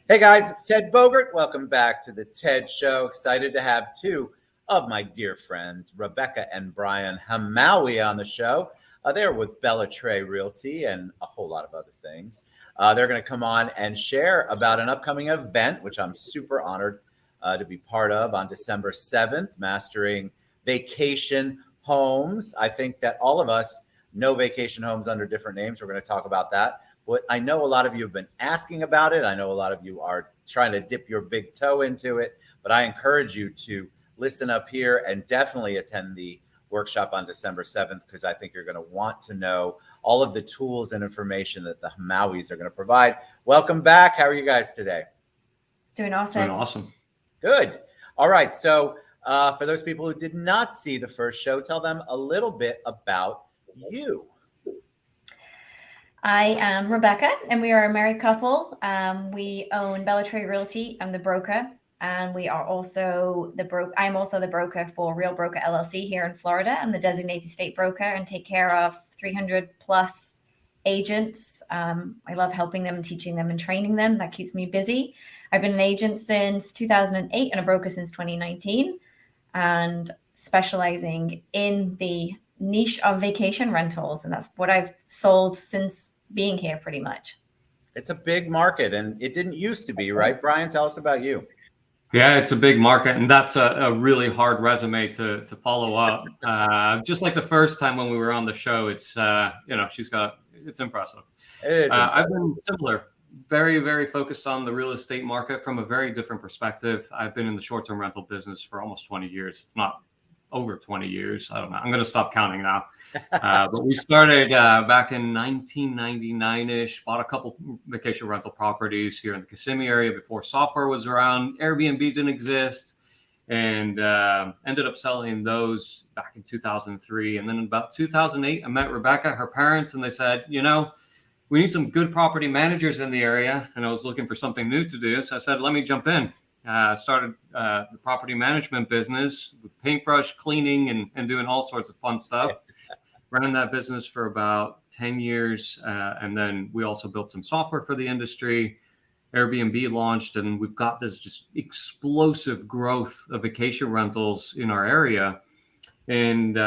Hey guys, it's Ted Bogert. Welcome back to the TED Show. Excited to have two of my dear friends, Rebecca and Brian Hamawi, on the show. They're with Bellatrix Realty and a whole lot of other things. They're going to come on and share about an upcoming event, which I'm super honored to be part of on December 7th, Mastering Vacation Homes. I think that all of us know vacation homes under different names. We're going to talk about that. But I know a lot of you have been asking about it. I know a lot of you are trying to dip your big toe into it. But I encourage you to listen up here and definitely attend the workshop on December 7th, because I think you're going to want to know all of the tools and information that the Hamawis are going to provide. Welcome back. How are you guys today? Doing awesome. Doing awesome. Good. All right. So for those people who did not see the first show, tell them a little bit about you. I am Rebecca, and we are a married couple. We own Bellatrix Realty. I'm the broker, and we are also I'm also the broker for Real Broker LLC here in Florida. I'm the designated state broker and take care of 300 plus agents. I love helping them, teaching them, and training them. That keeps me busy. I've been an agent since 2008 and a broker since 2019, and specializing in the niche of vacation rentals, and that's what I've sold since being here pretty much. It's a big market, and it didn't used to be, right? Brian, tell us about you. Yeah, it's a big market, and that's a really hard resume to follow up. Just like the first time when we were on the show, it's it's impressive. It is. I've been similar, very, very focused on the real estate market from a very different perspective. I've been in the short-term rental business for almost 20 years, if not over 20 years. I don't know. I'm going to stop counting now. But we started back in 1999-ish, bought a couple vacation rental properties here in the Kissimmee area before software was around. Airbnb didn't exist, and ended up selling those back in 2003. And then in about 2008, I met Rebecca, her parents, and they said, we need some good property managers in the area. And I was looking for something new to do. So I said, let me jump in. Started the property management business with paintbrush cleaning and doing all sorts of fun stuff. Ran that business for about 10 years. And then we also built some software for the industry. Airbnb launched, and we've got this just explosive growth of vacation rentals in our area. And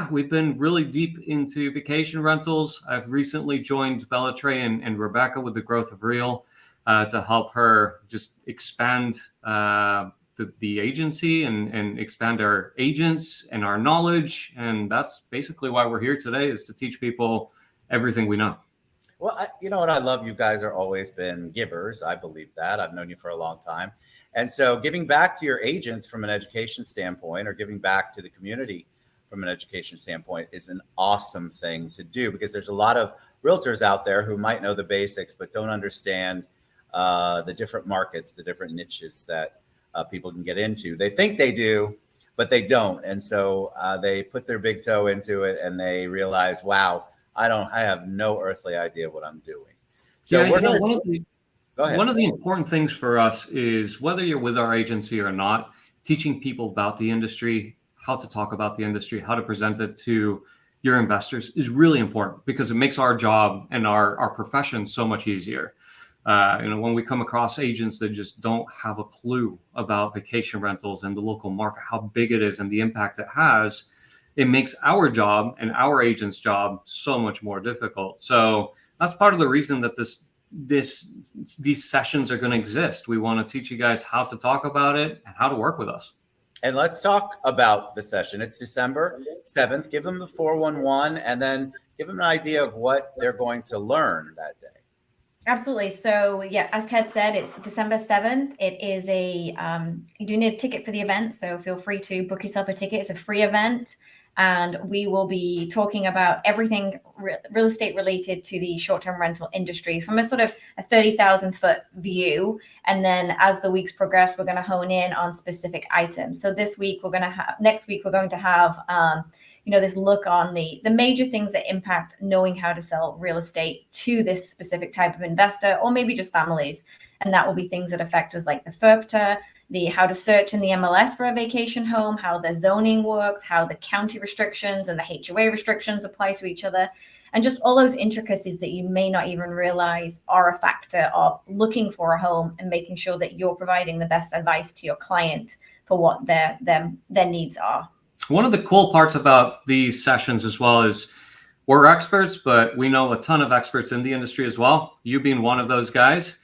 we've been really deep into vacation rentals. I've recently joined Bellatrix and Rebecca with the growth of Real. To help her just expand the agency and expand our agents and our knowledge. And that's basically why we're here today, is to teach people everything we know. Well, you know what I love? You guys are always been givers. I believe that. I've known you for a long time. And so giving back to your agents from an education standpoint, or giving back to the community from an education standpoint, is an awesome thing to do, because there's a lot of realtors out there who might know the basics but don't understand the different markets, the different niches that people can get into. They think they do, but they don't. And so they put their big toe into it and they realize, wow, I have no earthly idea what I'm doing. So one of the important things for us is, whether you're with our agency or not, teaching people about the industry, how to talk about the industry, how to present it to your investors is really important, because it makes our job and our profession so much easier. When we come across agents that just don't have a clue about vacation rentals and the local market, how big it is and the impact it has, it makes our job and our agent's job so much more difficult. So that's part of the reason that these sessions are going to exist. We want to teach you guys how to talk about it and how to work with us. And let's talk about the session. It's December 7th. Give them the 411, and then give them an idea of what they're going to learn that day. Absolutely. So yeah, as Ted said, it's December 7th. It is you do need a ticket for the event, so feel free to book yourself a ticket. It's a free event, and we will be talking about everything real estate related to the short-term rental industry from a sort of a 30,000 foot view. And then as the weeks progress, we're going to hone in on specific items. So next week we're going to have this look on the major things that impact knowing how to sell real estate to this specific type of investor, or maybe just families. And that will be things that affect us, like the FIRPTA, the how to search in the MLS for a vacation home, how the zoning works, how the county restrictions and the HOA restrictions apply to each other. and just all those intricacies that you may not even realize are a factor of looking for a home and making sure that you're providing the best advice to your client for what their needs are. One of the cool parts about these sessions as well is we're experts, but we know a ton of experts in the industry as well. You being one of those guys.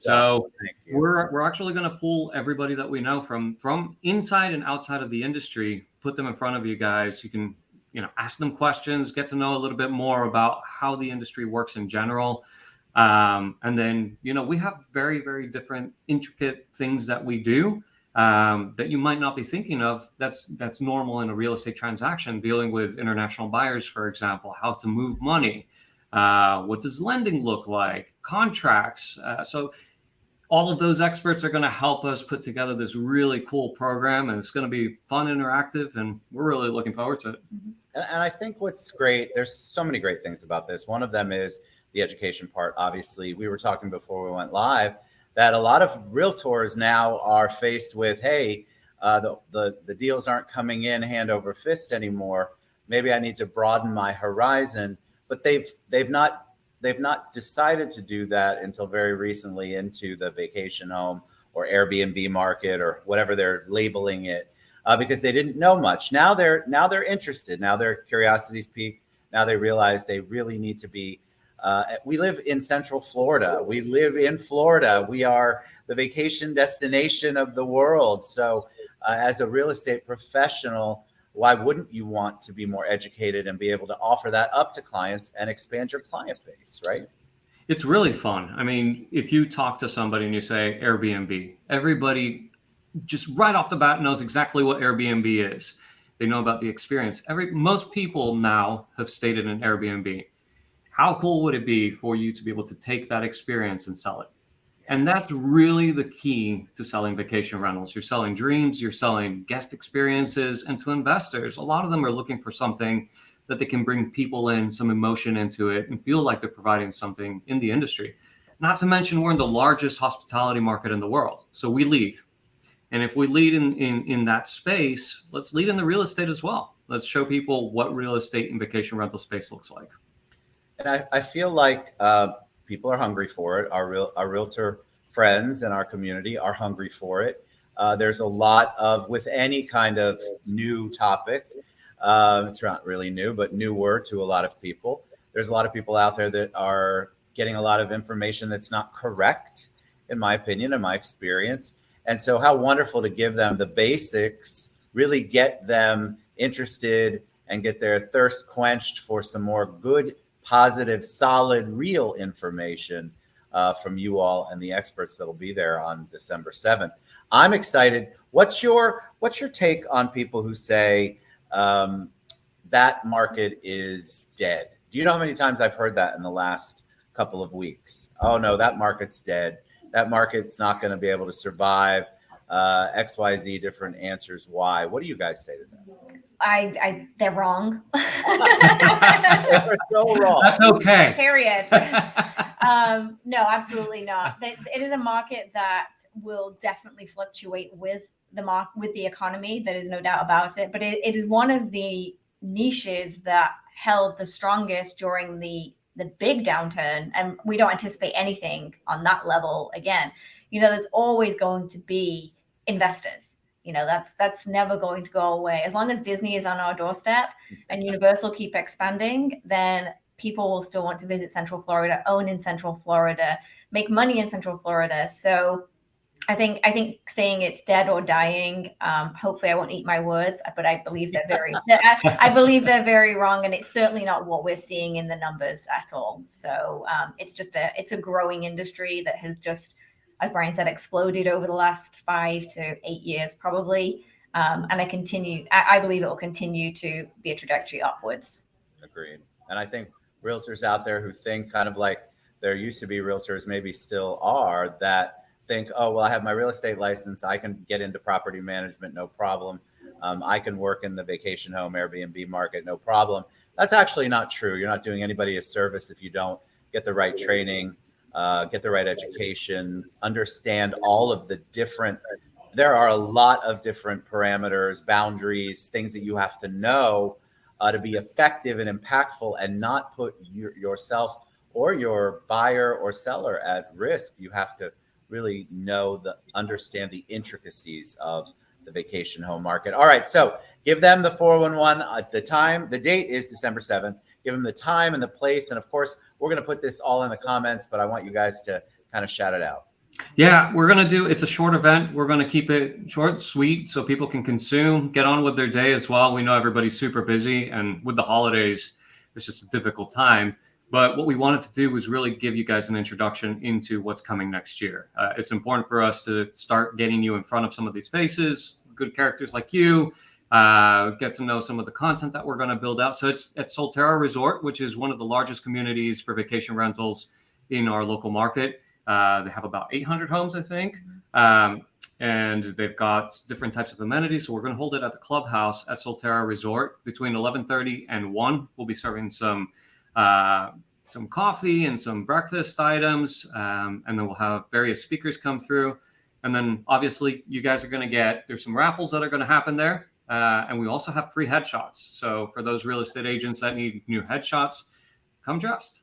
So we're actually going to pull everybody that we know from inside and outside of the industry, put them in front of you guys. You can, ask them questions, get to know a little bit more about how the industry works in general. And then, we have very, very different intricate things that we do that you might not be thinking of. That's normal in a real estate transaction, dealing with international buyers, for example, how to move money. What does lending look like? Contracts. So all of those experts are going to help us put together this really cool program, and it's going to be fun, interactive, and we're really looking forward to it. And I think what's great, there's so many great things about this. One of them is the education part. Obviously, we were talking before we went live that a lot of realtors now are faced with, hey, the deals aren't coming in hand over fist anymore. Maybe I need to broaden my horizon. But they've not decided to do that until very recently into the vacation home or Airbnb market or whatever they're labeling it, because they didn't know much. Now they're interested. Now their curiosity's peaked. Now they realize they really need to be. We live in Central Florida. We live in Florida. We are the vacation destination of the world. So as a real estate professional, why wouldn't you want to be more educated and be able to offer that up to clients and expand your client base, right? It's really fun. I mean, if you talk to somebody and you say Airbnb, everybody just right off the bat knows exactly what Airbnb is. They know about the experience. Most people now have stayed in an Airbnb. How cool would it be for you to be able to take that experience and sell it? And that's really the key to selling vacation rentals. You're selling dreams, you're selling guest experiences, and to investors, a lot of them are looking for something that they can bring people in, some emotion into it, and feel like they're providing something in the industry. Not to mention, we're in the largest hospitality market in the world. So we lead. And if we lead in that space, let's lead in the real estate as well. Let's show people what real estate and vacation rental space looks like. And I feel like people are hungry for it. Our realtor friends and our community are hungry for it. There's a lot of, with any kind of new topic, it's not really new, but newer to a lot of people. There's a lot of people out there that are getting a lot of information that's not correct, in my opinion, in my experience. And so how wonderful to give them the basics, really get them interested and get their thirst quenched for some more good, positive, solid, real information from you all and the experts that'll be there on December 7th. I'm excited. What's your take on people who say that market is dead? Do you know how many times I've heard that in the last couple of weeks? Oh no, that market's dead. That market's not going to be able to survive. XYZ different answers why. What do you guys say to that? They're wrong. They're so wrong. That's okay. Period. No, absolutely not. It is a market that will definitely fluctuate with the economy. There is no doubt about it. But it is one of the niches that held the strongest during the big downturn, and we don't anticipate anything on that level again. There's always going to be investors. That's never going to go away. As long as Disney is on our doorstep and Universal keep expanding, then people will still want to visit Central Florida, own in Central Florida, make money in Central Florida. So I think saying it's dead or dying, hopefully I won't eat my words, but I believe I believe they're very wrong. And it's certainly not what we're seeing in the numbers at all. So it's a growing industry that has just, as Brian said, exploded over the last 5 to 8 years, probably. And I believe it will continue to be a trajectory upwards. Agreed. And I think realtors out there who think kind of like there used to be realtors, maybe still are, that think, oh, well, I have my real estate license. I can get into property management, no problem. I can work in the vacation home Airbnb market, no problem. That's actually not true. You're not doing anybody a service if you don't get the right training, get the right education, understand all of the different, there are a lot of different parameters, boundaries, things that you have to know to be effective and impactful and not put yourself or your buyer or seller at risk. You have to really understand the intricacies of the vacation home market. All right, so give them the 411 at the time. The date is December 7th. Give them the time and the place. And of course, we're going to put this all in the comments, but I want you guys to kind of shout it out. Yeah, it's a short event. We're going to keep it short, sweet, so people can consume, get on with their day as well. We know everybody's super busy, and with the holidays, it's just a difficult time. But what we wanted to do was really give you guys an introduction into what's coming next year. It's important for us to start getting you in front of some of these faces, good characters like you, get to know some of the content that we're going to build out. So it's at Solterra Resort, which is one of the largest communities for vacation rentals in our local market. They have about 800 homes, I think. And they've got different types of amenities. So we're going to hold it at the clubhouse at Solterra Resort between 11:30 and 1. We'll be serving some coffee and some breakfast items. And then we'll have various speakers come through. And then obviously you guys are going to there's some raffles that are going to happen there. And we also have free headshots. So for those real estate agents that need new headshots, come dressed.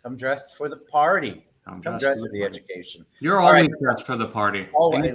Come dressed for the party. Come dressed for the education. You're always dressed for the party. Always.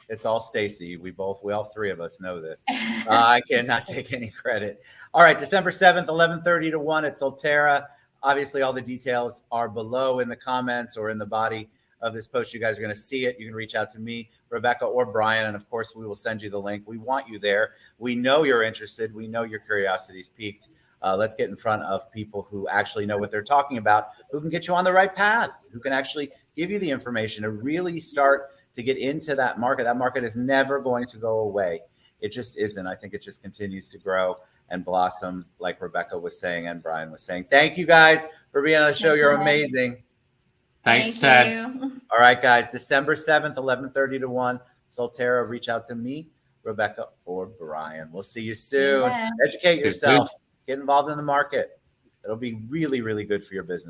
It's all Stacy. We all three of us know this. I cannot take any credit. All right, December 7th, 11:30 to 1 at Solterra. Obviously, all the details are below in the comments or in the body of this post. You guys are going to see it. You can reach out to me, Rebecca, or Brian, and of course, we will send you the link. We want you there. We know you're interested. We know your curiosity is piqued. Let's get in front of people who actually know what they're talking about, who can get you on the right path, who can actually give you the information to really start to get into that market. That market is never going to go away. It just isn't. I think it just continues to grow and blossom, like Rebecca was saying and Brian was saying. Thank you guys for being on the show. You're amazing. Thanks, Ted. You. All right, guys. December 7th, 11:30 to 1. Solterra, reach out to me, Rebecca, or Brian. We'll see you soon. Yeah. Educate yourself. Get involved in the market. It'll be really, really good for your business.